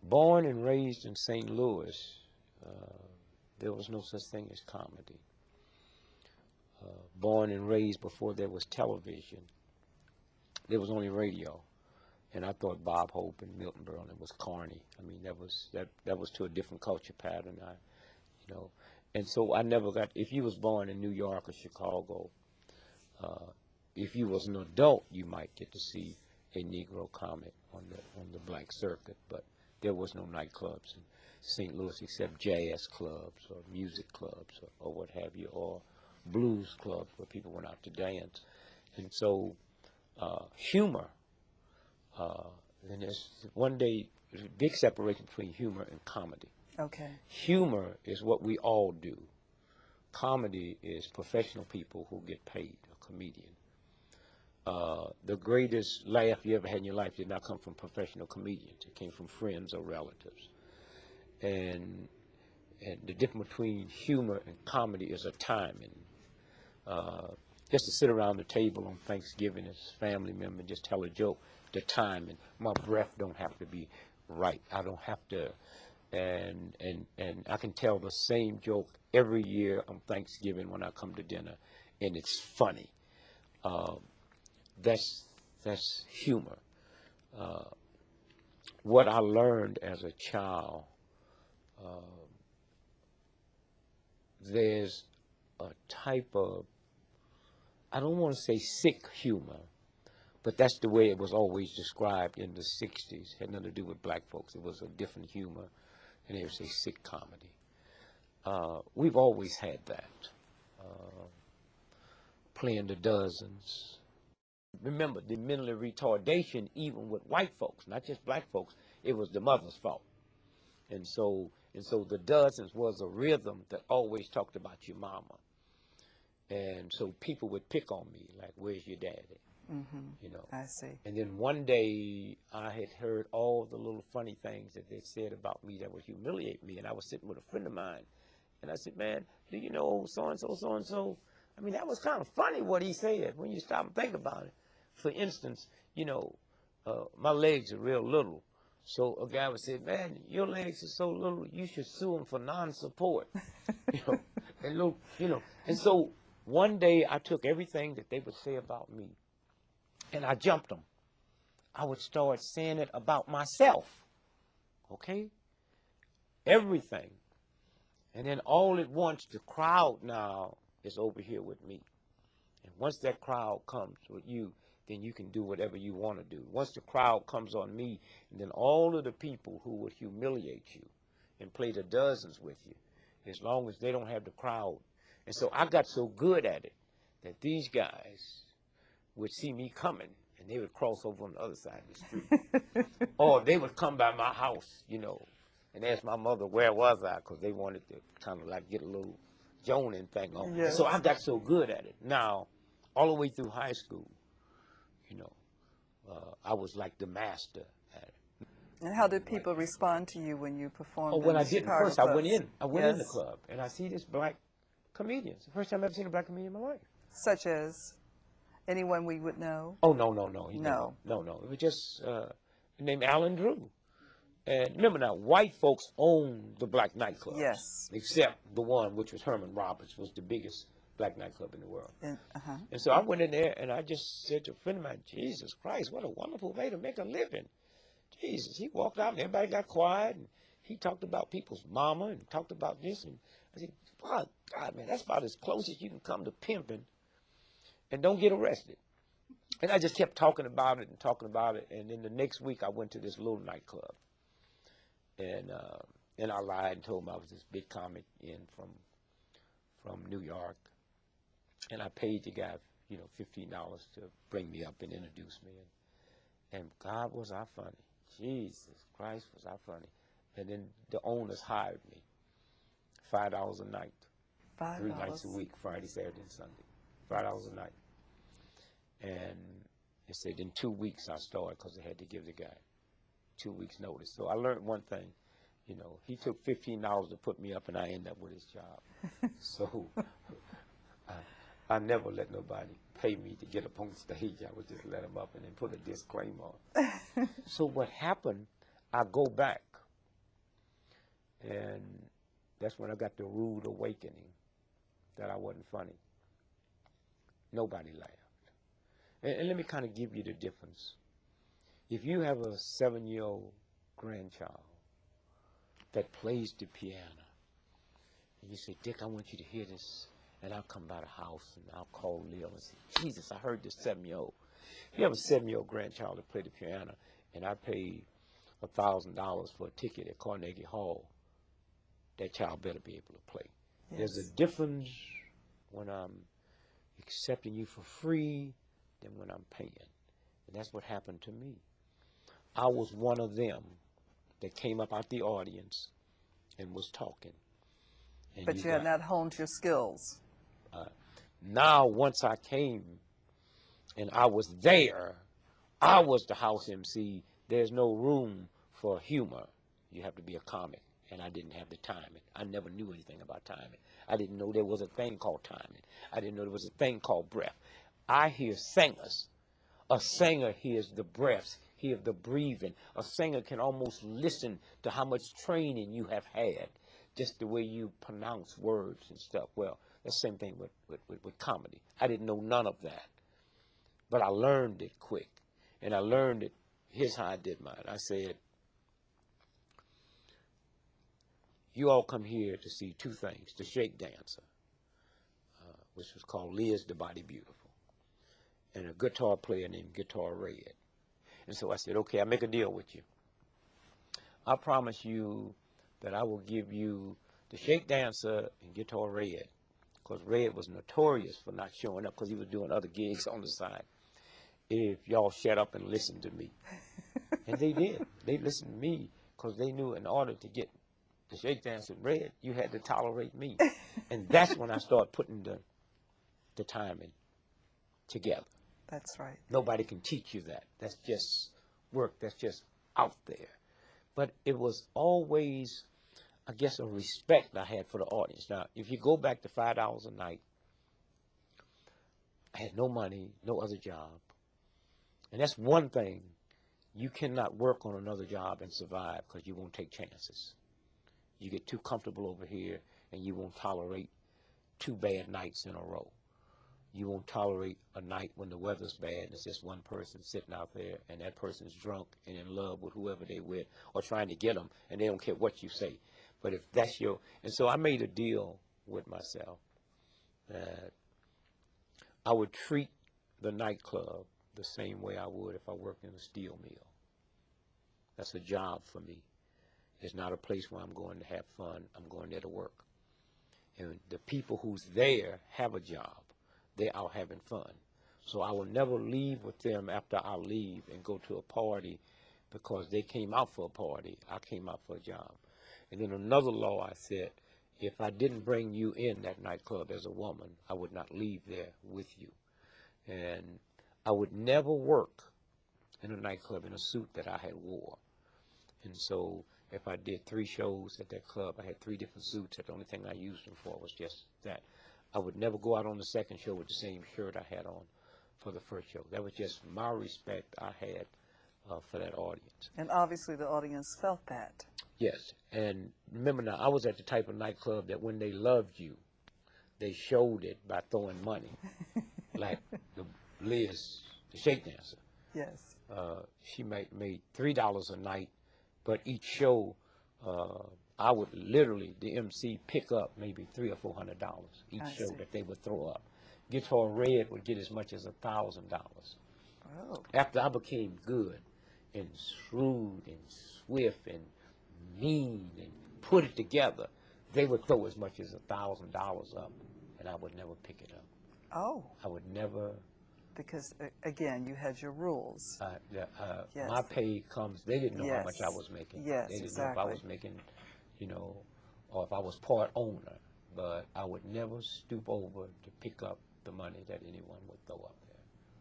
Born and raised in St. Louis, there was no such thing as comedy. Born and raised before there was television, there was only radio. And I thought Bob Hope and Milton Berle was corny. I mean, that was to a different culture pattern. You know, and so I never got. If you was born in New York or Chicago, if you was an adult, you might get to see a Negro comic on the black circuit. But there was no nightclubs in St. Louis except jazz clubs or music clubs or what have you, or blues clubs where people went out to dance. And so humor. And there's a big separation between humor and comedy. Okay. Humor is what we all do. Comedy is professional people who get paid, a comedian. The greatest laugh you ever had in your life did not come from professional comedians. It came from friends or relatives. And the difference between humor and comedy is a timing. Just to sit around the table on Thanksgiving as a family member and just tell a joke, the timing. My breath don't have to be right. I don't have to, and I can tell the same joke every year on Thanksgiving when I come to dinner, and it's funny. That's humor. What I learned as a child, there's a type of, I don't want to say sick humor, but that's the way it was always described in the 60s. It had nothing to do with black folks. It was a different humor, and they would say sick comedy. We've always had that, playing the dozens. Remember, the mental retardation, even with white folks, not just black folks, it was the mother's fault. And so the dozens was a rhythm that always talked about your mama. And so people would pick on me, like, where's your daddy? Mm-hmm. You know. I see. And then one day I had heard all the little funny things that they said about me that would humiliate me. And I was sitting with a friend of mine. And I said, man, do you know so-and-so, so-and-so? I mean, that was kind of funny what he said when you stop and think about it. For instance, you know, my legs are real little. So a guy would say, man, your legs are so little, you should sue him for non-support. You know, and look, you know. And so one day I took everything that they would say about me, and I jumped them. I would start saying it about myself, okay? Everything. And then all at once, the crowd now is over here with me. And once that crowd comes with you, then you can do whatever you want to do. Once the crowd comes on me, and then all of the people who would humiliate you and play the dozens with you, as long as they don't have the crowd. And so I got so good at it that these guys would see me coming, and they would cross over on the other side of the street. Or they would come by my house, you know, and ask my mother, where was I? Because they wanted to kind of like get a little joning thing on. Yes. So I got so good at it. Now, all the way through high school, you know, I was like the master at it. And how did people respond to you when you performed? Oh, when in I the did Chicago first, I went clubs? in. I went in the Yes. club, and I see this black comedian. It's the first time I've ever seen a black comedian in my life. Such as anyone we would know? Oh, no. No. It was just named Alan Drew. And remember now, white folks owned the black nightclubs. Yes. Except the one, which was Herman Roberts, was the biggest black nightclub in the world. And so I went in there, and I just said to a friend of mine, Jesus Christ, what a wonderful way to make a living. Jesus, he walked out, and everybody got quiet, and he talked about people's mama and talked about this. And I said, wow, God, man, that's about as close as you can come to pimping and don't get arrested. And I just kept talking about it. And then the next week, I went to this little nightclub. And I lied and told him I was this big comic in from New York. And I paid the guy, you know, $15 to bring me up and introduce me. And God, was I funny. Jesus Christ, was I funny. And then the owners hired me. $5 a night. $5. 3 nights a week, Friday, Saturday, and Sunday. $5 a night. And they said in 2 weeks I started because they had to give the guy 2 weeks notice. So I learned one thing. You know, he took $15 to put me up, and I ended up with his job. So I never let nobody pay me to get up on stage. I would just let them up and then put a disclaimer on. So what happened, I go back And that's when I got the rude awakening that I wasn't funny. Nobody laughed. And let me kind of give you the difference. If you have a 7-year-old grandchild that plays the piano, and you say, Dick, I want you to hear this, and I'll come by the house, and I'll call Leo and say, Jesus, I heard this 7-year-old. If you have a 7-year-old grandchild that played the piano, and I paid $1,000 for a ticket at Carnegie Hall, that child better be able to play. Yes. There's a difference when I'm accepting you for free than when I'm paying. And that's what happened to me. I was one of them that came up out the audience and was talking. And But you had not honed your skills. Now, once I came and I was there, I was the house MC. There's no room for humor. You have to be a comic. And I didn't have the timing. I never knew anything about timing. I didn't know there was a thing called timing. I didn't know there was a thing called breath. I hear singers. A singer hears the breaths, hears the breathing. A singer can almost listen to how much training you have had, just the way you pronounce words and stuff. Well, that's the same thing with comedy. I didn't know none of that. But I learned it quick. And I learned it. Here's how I did mine. I said, you all come here to see two things. The Shake Dancer, which was called Liz the Body Beautiful, and a guitar player named Guitar Red. And so I said, okay, I'll make a deal with you. I promise you that I will give you the Shake Dancer and Guitar Red, because Red was notorious for not showing up because he was doing other gigs on the side, if y'all shut up and listen to me. And they did. They listened to me because they knew in order to get the Shake Dancer Red, you had to tolerate me. And that's when I started putting the timing together. That's right. Nobody can teach you that. That's just work. That's just out there. But it was always, I guess, a respect I had for the audience. Now, if you go back to $5 a night, I had no money, no other job. And that's one thing. You cannot work on another job and survive because you won't take chances. You get too comfortable over here, and you won't tolerate 2 bad nights in a row. You won't tolerate a night when the weather's bad and it's just one person sitting out there, and that person's drunk and in love with whoever they with or trying to get them, and they don't care what you say. But if that's your... And so I made a deal with myself that I would treat the nightclub the same way I would if I worked in a steel mill. That's a job for me. It's not a place where I'm going to have fun. I'm going there to work. And the people who's there have a job. They're out having fun. So I will never leave with them after I leave and go to a party because they came out for a party. I came out for a job. And then another law I said, if I didn't bring you in that nightclub as a woman, I would not leave there with you. And I would never work in a nightclub in a suit that I had wore. And so if I did 3 shows at that club, I had 3 different suits. And the only thing I used them for was just that. I would never go out on the second show with the same shirt I had on for the first show. That was just my respect I had for that audience. And obviously the audience felt that. Yes. And remember now, I was at the type of nightclub that when they loved you, they showed it by throwing money. Like the Liz, the Shake Dancer. Yes. She made $3 a night, but each show, I would literally, the MC, pick up maybe $300 or $400 each show that they would throw up. Guitar Red would get as much as $1,000. Oh. After I became good and shrewd and swift and mean and put it together, they would throw as much as $1,000 up, and I would never pick it up. Oh. I would never. Because, again, you had your rules. Yes. My pay comes, they didn't know how much I was making. Yes, they didn't exactly. know if I was making, or if I was part owner. But I would never stoop over to pick up the money that anyone would throw up.